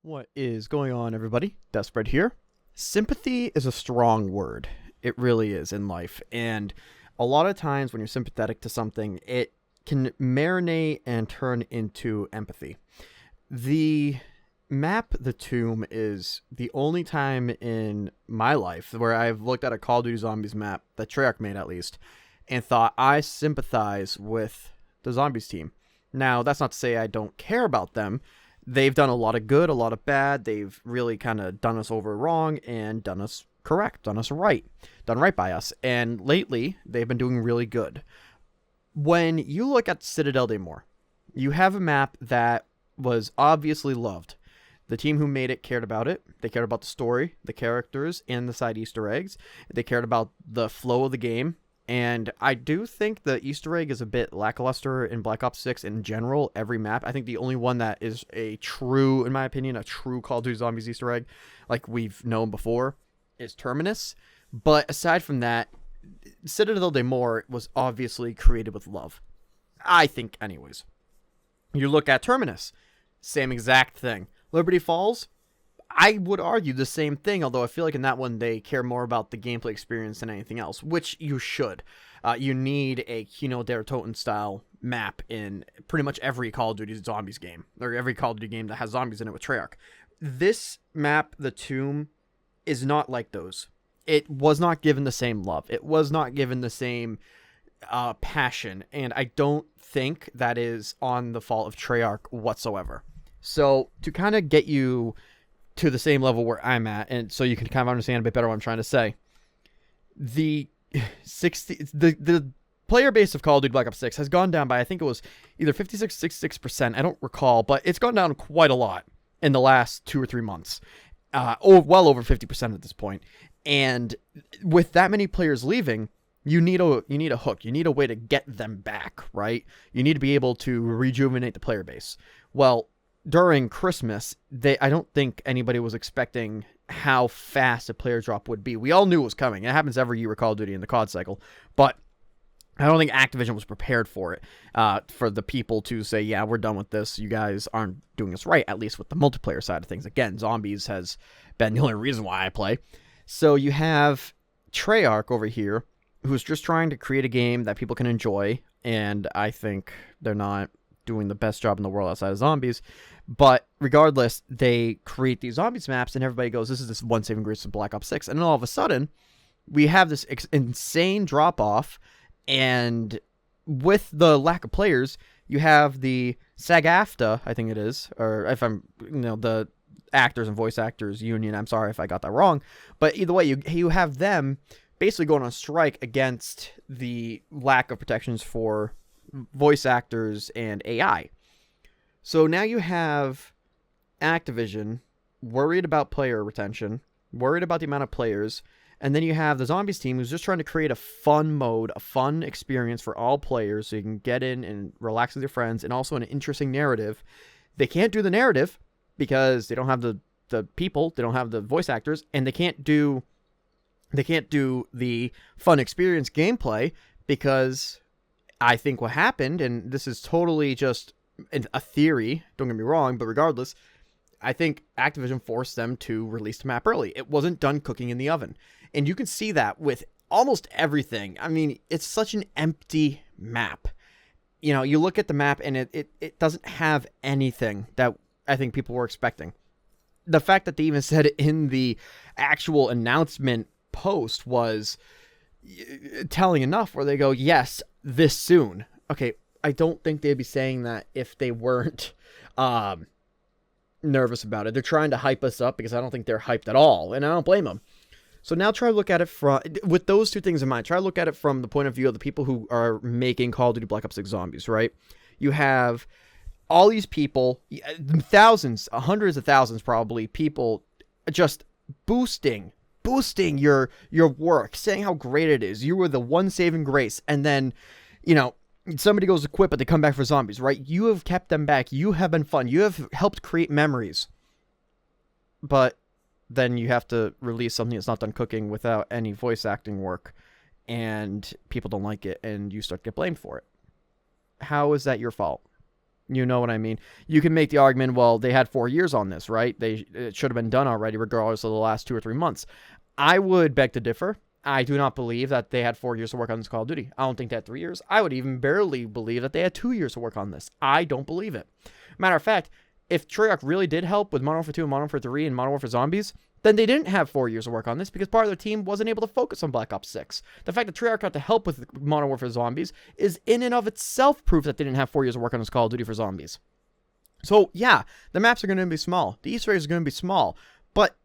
What is going on, everybody? Desperate here. Sympathy is a strong word. It really is in life. And a lot of times when you're sympathetic to something, it can marinate and turn into empathy. The map, The Tomb, is the only time in my life where I've looked at a Call of Duty Zombies map, that Treyarch made at least, and thought, I sympathize with the Zombies team. Now, that's not to say I don't care about them. They've done a lot of good, a lot of bad. They've really kind of done us over wrong and done us correct, done us right, done right by us. And lately, they've been doing really good. When you look at Citadel de More, you have a map that was obviously loved. The team who made it cared about it. They cared about the story, the characters, and the side Easter eggs. They cared about the flow of the game. And I do think the Easter egg is a bit lackluster in Black Ops 6 in general, every map. I think the only one that is a true, in my opinion, a true Call of Duty Zombies Easter egg, like we've known before, is Terminus. But aside from that, Citadel de More was obviously created with love. I think, anyways. You look at Terminus, same exact thing. Liberty Falls, I would argue the same thing, although I feel like in that one they care more about the gameplay experience than anything else, which you should. You need a Kino der Toten style map in pretty much every Call of Duty Zombies game, or every Call of Duty game that has zombies in it with Treyarch. This map, The Tomb, is not like those. It was not given the same love. It was not given the same passion, and I don't think that is on the fault of Treyarch whatsoever. So to kind of get you to the same level where I'm at, and so you can kind of understand a bit better what I'm trying to say. The player base of Call of Duty Black Ops 6 has gone down by, I think it was either 56, 66%, I don't recall, but it's gone down quite a lot in the last 2 or 3 months. Well over 50% at this point. And with that many players leaving, you need a hook. You need a way to get them back, right? You need to be able to rejuvenate the player base. Well, during Christmas, I don't think anybody was expecting how fast a player drop would be. We all knew it was coming. It happens every year with Call of Duty in the COD cycle, but I don't think Activision was prepared for it, for the people to say, yeah, we're done with this. You guys aren't doing this right, at least with the multiplayer side of things. Again, Zombies has been the only reason why I play. So you have Treyarch over here, who's just trying to create a game that people can enjoy, and I think they're not doing the best job in the world outside of Zombies. But regardless, they create these Zombies maps, and everybody goes, this is this one saving grace of Black Ops 6. And then all of a sudden, we have this insane drop-off, and with the lack of players, you have the SAG-AFTRA, I think it is, or if I'm, the actors and voice actors union, I'm sorry if I got that wrong, but either way, you have them basically going on strike against the lack of protections for voice actors and AI. So now you have Activision worried about player retention, worried about the amount of players, and then you have the Zombies team who's just trying to create a fun mode, a fun experience for all players so you can get in and relax with your friends, and also an interesting narrative. They can't do the narrative because they don't have the people, they don't have the voice actors, and they can't do the fun experience gameplay because I think what happened, and this is totally just a theory, don't get me wrong, but regardless, I think Activision forced them to release the map early. It wasn't done cooking in the oven. And you can see that with almost everything. I mean, it's such an empty map. You look at the map and it doesn't have anything that I think people were expecting. The fact that they even said it in the actual announcement post was telling enough, where they go, yes, this soon. Okay, I don't think they'd be saying that if they weren't nervous about it. They're trying to hype us up because I don't think they're hyped at all, and I don't blame them. So now try to look at it with those two things in mind. Try to look at it from the point of view of the people who are making Call of Duty Black Ops 6 Zombies, right? You have all these people, thousands, hundreds of thousands probably, people just boosting your work, saying how great it is. You were the one saving grace, and then, somebody goes to quit, but they come back for Zombies, right? You have kept them back. You have been fun. You have helped create memories. But then you have to release something that's not done cooking without any voice acting work, and people don't like it, and you start to get blamed for it. How is that your fault? You know what I mean? You can make the argument, well, they had 4 years on this, right? It should have been done already, regardless of the last 2 or 3 months. I would beg to differ. I do not believe that they had 4 years to work on this Call of Duty. I don't think they had 3 years. I would even barely believe that they had 2 years to work on this. I don't believe it. Matter of fact, if Treyarch really did help with Modern Warfare 2 and Modern Warfare 3 and Modern Warfare Zombies, then they didn't have 4 years to work on this because part of their team wasn't able to focus on Black Ops 6. The fact that Treyarch got to help with Modern Warfare Zombies is in and of itself proof that they didn't have 4 years to work on this Call of Duty for Zombies. So, yeah, the maps are going to be small. The Easter eggs are going to be small. But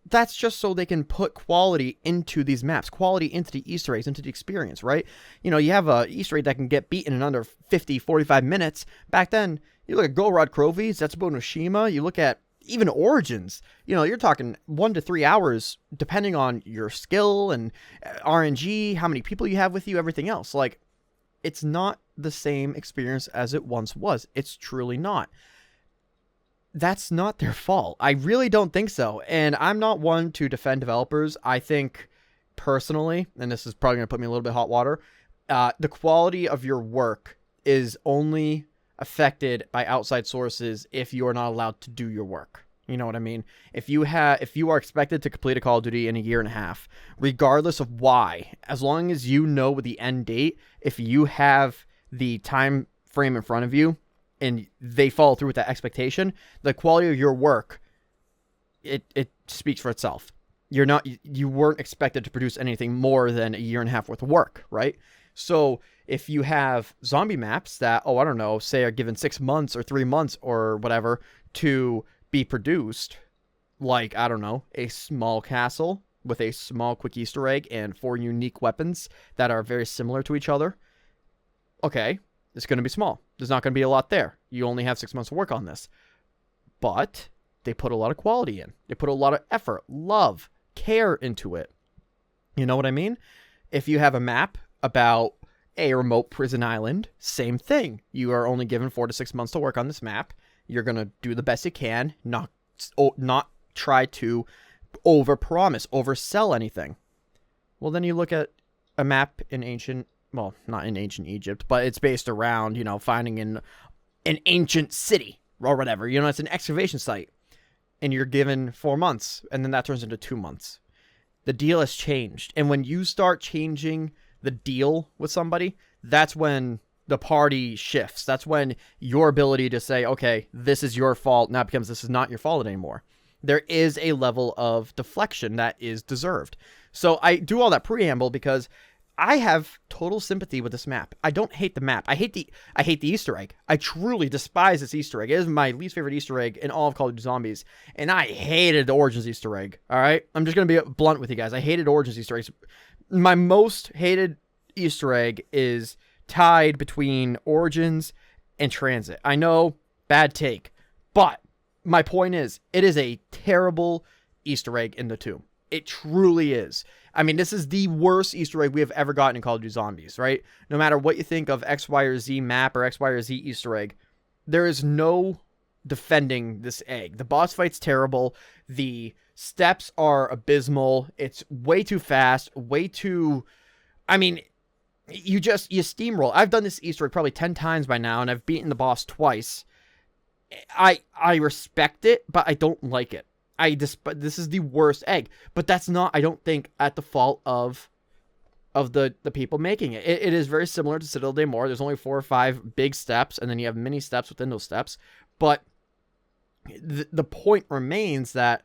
that's just so they can put quality into these maps, quality into the Easter eggs, into the experience, right? You know, you have a Easter egg that can get beaten in under 50, 45 minutes. Back then, you look at Golrod Krovi, Zetsubo Noshima, you look at even Origins, you know, you're talking 1 to 3 hours, depending on your skill and RNG, how many people you have with you, everything else. Like, it's not the same experience as it once was. It's truly not. That's not their fault. I really don't think so. And I'm not one to defend developers. I think personally, and this is probably going to put me a little bit hot water, the quality of your work is only affected by outside sources if you are not allowed to do your work. You know what I mean? If you are expected to complete a Call of Duty in a year and a half, regardless of why, as long as you know with the end date, if you have the time frame in front of you, and they follow through with that expectation, the quality of your work, it speaks for itself. You weren't expected to produce anything more than a year and a half worth of work, right? So if you have zombie maps that, I don't know, say are given 6 months or 3 months or whatever to be produced, like, I don't know, a small castle with a small quick Easter egg and 4 unique weapons that are very similar to each other, okay, it's going to be small. There's not going to be a lot there. You only have 6 months to work on this. But they put a lot of quality in. They put a lot of effort, love, care into it. You know what I mean? If you have a map about a remote prison island, same thing. You are only given 4 to 6 months to work on this map. You're going to do the best you can, not try to overpromise, oversell anything. Well, then you look at a map in not in ancient Egypt, but it's based around, finding an ancient city or whatever. It's an excavation site. And you're given 4 months, and then that turns into 2 months. The deal has changed. And when you start changing the deal with somebody, that's when the party shifts. That's when your ability to say, okay, this is your fault now becomes this is not your fault anymore. There is a level of deflection that is deserved. So I do all that preamble because I have total sympathy with this map. I don't hate the map. I hate the Easter egg. I truly despise this Easter egg. It is my least favorite Easter egg in all of Call of Duty Zombies. And I hated the Origins Easter egg. All right? I'm just going to be blunt with you guys. I hated Origins Easter eggs. My most hated Easter egg is tied between Origins and Transit. I know, bad take. But my point is, it is a terrible Easter egg in the tomb. It truly is. I mean, this is the worst Easter egg we have ever gotten in Call of Duty Zombies, right? No matter what you think of X, Y, or Z map or X, Y, or Z Easter egg, there is no defending this egg. The boss fight's terrible. The steps are abysmal. It's way too fast, way too... I mean, you steamroll. I've done this Easter egg probably 10 times by now, and I've beaten the boss twice. I respect it, but I don't like it. This is the worst egg, but that's not, I don't think, at the fault of the people making it. It is very similar to Citadel de More. There's only 4 or 5 big steps, and then you have mini steps within those steps. But the point remains that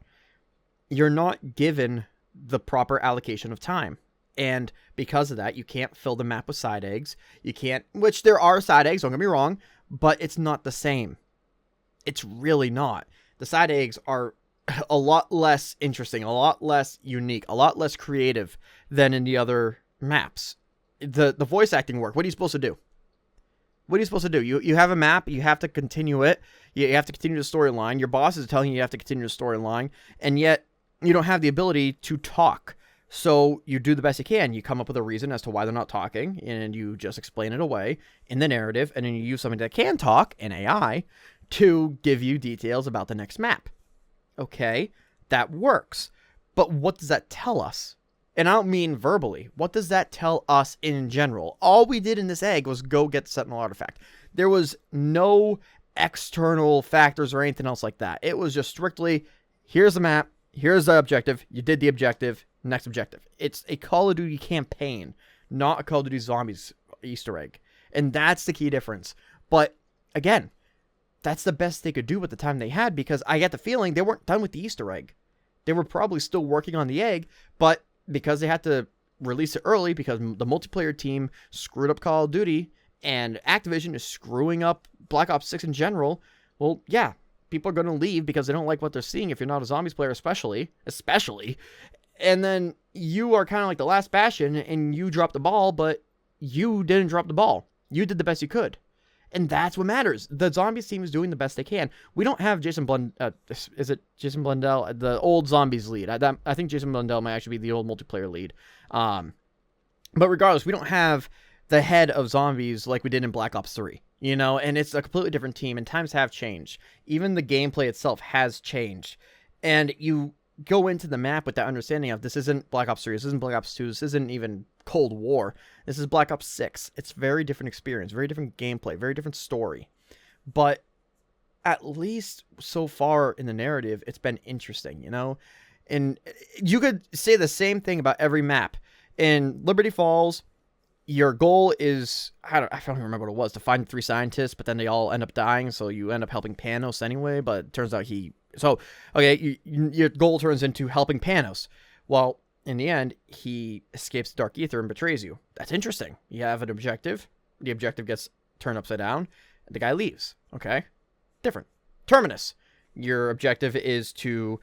you're not given the proper allocation of time. And because of that, you can't fill the map with side eggs. You can't, which there are side eggs, don't get me wrong, but it's not the same. It's really not. The side eggs are a lot less interesting, a lot less unique, a lot less creative than in the other maps. The voice acting work, what are you supposed to do? What are you supposed to do? You have a map, you have to continue it, you have to continue the storyline, your boss is telling you have to continue the storyline, and yet you don't have the ability to talk. So you do the best you can. You come up with a reason as to why they're not talking, and you just explain it away in the narrative, and then you use something that can talk, an AI, to give you details about the next map. Okay, that works. But what does that tell us? And I don't mean verbally. What does that tell us in general? All we did in this egg was go get the Sentinel artifact. There was no external factors or anything else like that. It was just strictly, here's the map, here's the objective, you did the objective, next objective. It's a Call of Duty campaign, not a Call of Duty Zombies Easter egg. And that's the key difference. But again, that's the best they could do with the time they had, because I get the feeling they weren't done with the Easter egg. They were probably still working on the egg, but because they had to release it early because the multiplayer team screwed up Call of Duty and Activision is screwing up Black Ops 6 in general, well, yeah, people are going to leave because they don't like what they're seeing if you're not a Zombies player, especially. And then you are kind of like the last bastion and you dropped the ball, but you didn't drop the ball. You did the best you could. And that's what matters. The Zombies team is doing the best they can. We don't have Jason Blundell. Is it Jason Blundell? The old Zombies lead. I think Jason Blundell might actually be the old multiplayer lead. But regardless, we don't have the head of Zombies like we did in Black Ops 3. You know, and it's a completely different team, and times have changed. Even the gameplay itself has changed. And you go into the map with that understanding of this isn't Black Ops 3, this isn't Black Ops 2, this isn't even Cold War. This is Black Ops 6. It's very different experience, very different gameplay, very different story. But at least so far in the narrative, it's been interesting, you know? And you could say the same thing about every map. In Liberty Falls, your goal is, I don't even remember what it was, to find 3 scientists, but then they all end up dying, so you end up helping Panos anyway, but it turns out your goal turns into helping Panos. Well, in the end, he escapes the Dark Ether and betrays you. That's interesting. You have an objective. The objective gets turned upside down. The guy leaves. Okay? Different. Terminus. Your objective is to,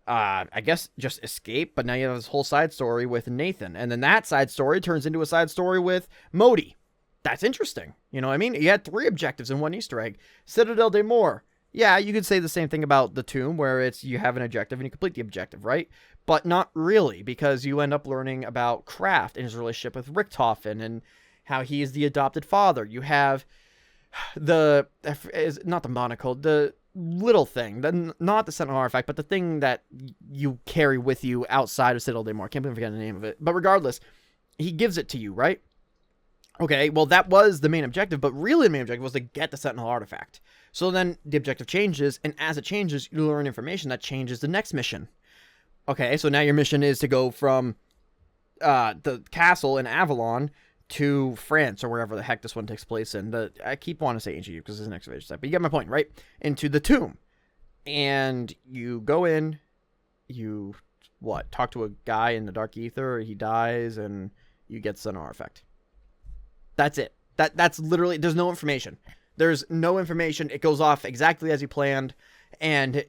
I guess, just escape, but now you have this whole side story with Nathan. And then that side story turns into a side story with Modi. That's interesting. You know what I mean? You had 3 objectives in 1 Easter egg. Citadel de Moore. Yeah, you could say the same thing about the Tomb, where it's you have an objective and you complete the objective, right? But not really, because you end up learning about Kraft and his relationship with Richtofen and how he is the adopted father. You have not the monocle, the little thing, not the Sentinel artifact, but the thing that you carry with you outside of Citadel de Moore. I can't believe I forget the name of it. But regardless, he gives it to you, right? Okay, well, that was the main objective, but really the main objective was to get the Sentinel artifact. So then the objective changes, and as it changes, you learn information that changes the next mission. Okay, so now your mission is to go from the castle in Avalon to France, or wherever the heck this one takes place in. I keep wanting to say ancient Egypt because it's an excavation site, but you get my point, right? Into the tomb. And you go in, talk to a guy in the Dark Ether, he dies, and you get the artifact. That's it. That's literally, there's no information. There's no information. It goes off exactly as you planned, and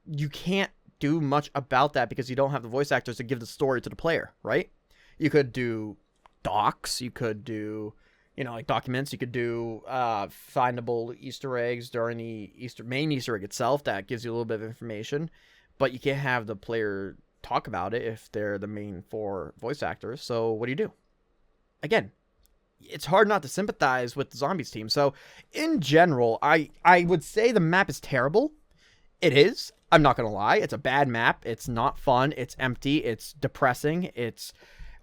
you can't do much about that because you don't have the voice actors to give the story to the player, right? You could do docs, you could do, like documents, you could do findable Easter eggs during the main Easter egg itself that gives you a little bit of information, but you can't have the player talk about it if they're the main 4 voice actors. So what do? Again, it's hard not to sympathize with the Zombies team. So in general, I would say the map is terrible. It is. I'm not going to lie. It's a bad map. It's not fun. It's empty. It's depressing. It's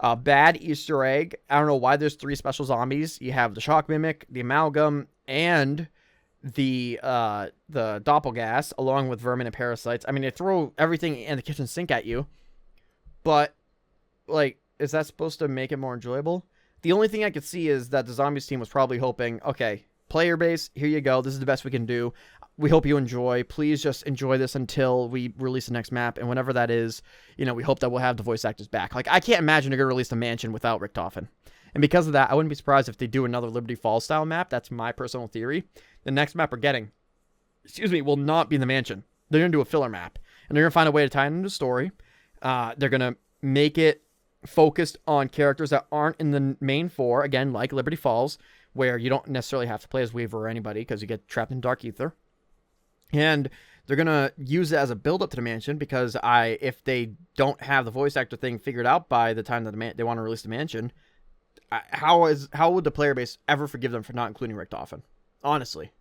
a bad Easter egg. I don't know why there's 3 special zombies. You have the Shock Mimic, the Amalgam, and the Doppelgas, along with Vermin and Parasites. I mean, they throw everything in the kitchen sink at you. But, is that supposed to make it more enjoyable? The only thing I could see is that the Zombies team was probably hoping, okay, player base, here you go. This is the best we can do. We hope you enjoy. Please just enjoy this until we release the next map. And whenever that is, we hope that we'll have the voice actors back. I can't imagine they're going to release the mansion without Richtofen. And because of that, I wouldn't be surprised if they do another Liberty Falls style map. That's my personal theory. The next map we're getting, will not be the mansion. They're going to do a filler map. And they're going to find a way to tie it into the story. They're going to make it focused on characters that aren't in the main 4, again, like Liberty Falls, where you don't necessarily have to play as Weaver or anybody because you get trapped in Dark Ether. And they're going to use it as a build-up to the mansion because if they don't have the voice actor thing figured out by the time that they want to release the mansion, how would the player base ever forgive them for not including Richtofen? Honestly.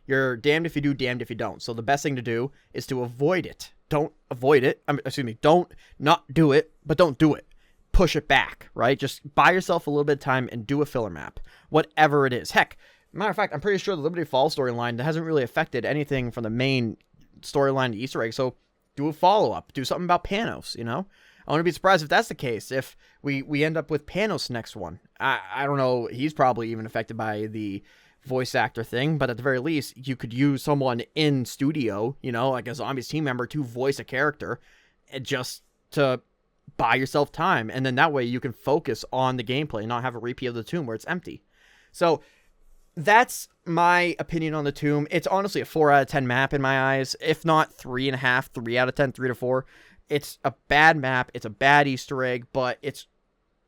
You're damned if you do, damned if you don't. So the best thing to do is to avoid it. Don't avoid it. Don't not do it, but don't do it. Push it back, right? Just buy yourself a little bit of time and do a filler map. Whatever it is. Heck, Matter of fact, I'm pretty sure the Liberty Falls storyline hasn't really affected anything from the main storyline to Easter egg. So do a follow-up. Do something about Panos, you know? I wouldn't be surprised if that's the case. If we end up with Panos next one. I don't know. He's probably even affected by the voice actor thing. But at the very least, you could use someone in studio, you know, like a Zombies team member to voice a character just to buy yourself time. And then that way you can focus on the gameplay and not have a repeat of the tomb where it's empty. So that's my opinion on the tomb. It's honestly a 4 out of 10 map in my eyes, if not 3.5, 3 out of 10, 3 to 4. It's a bad map. It's a bad Easter egg, but it's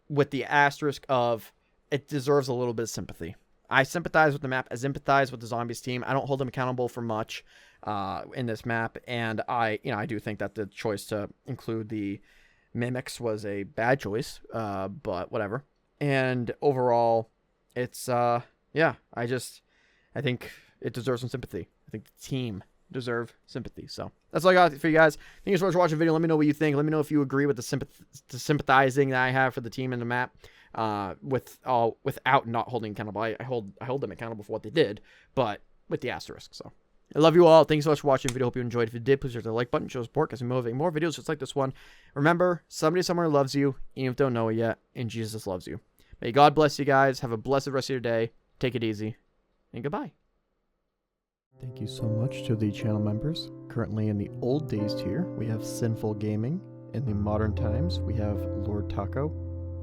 with the asterisk of it deserves a little bit of sympathy. I sympathize with the map. I sympathize with the Zombies team. I don't hold them accountable for much in this map, and I do think that the choice to include the mimics was a bad choice, but whatever. And overall, it's I think it deserves some sympathy. I think the team deserve sympathy. So that's all I got for you guys. Thank you so much for watching the video. Let me know what you think. Let me know if you agree with the sympathizing that I have for the team and the map, without not holding accountable. I hold them accountable for what they did, but with the asterisk. So I love you all. Thank you so much for watching the video. Hope you enjoyed. If you did, please hit the like button. Show support because we motivate more videos just like this one. Remember, somebody somewhere loves you, even if you don't know it yet, and Jesus loves you. May God bless you guys. Have a blessed rest of your day. Take it easy, and goodbye. Thank you so much to the channel members. Currently in the old days tier, we have Sinful Gaming. In the modern times, we have Lord Taco.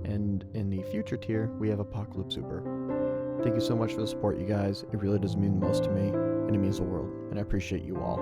And in the future tier, we have Apocalypse Uber. Thank you so much for the support, you guys. It really does mean the most to me, and it means the world. And I appreciate you all.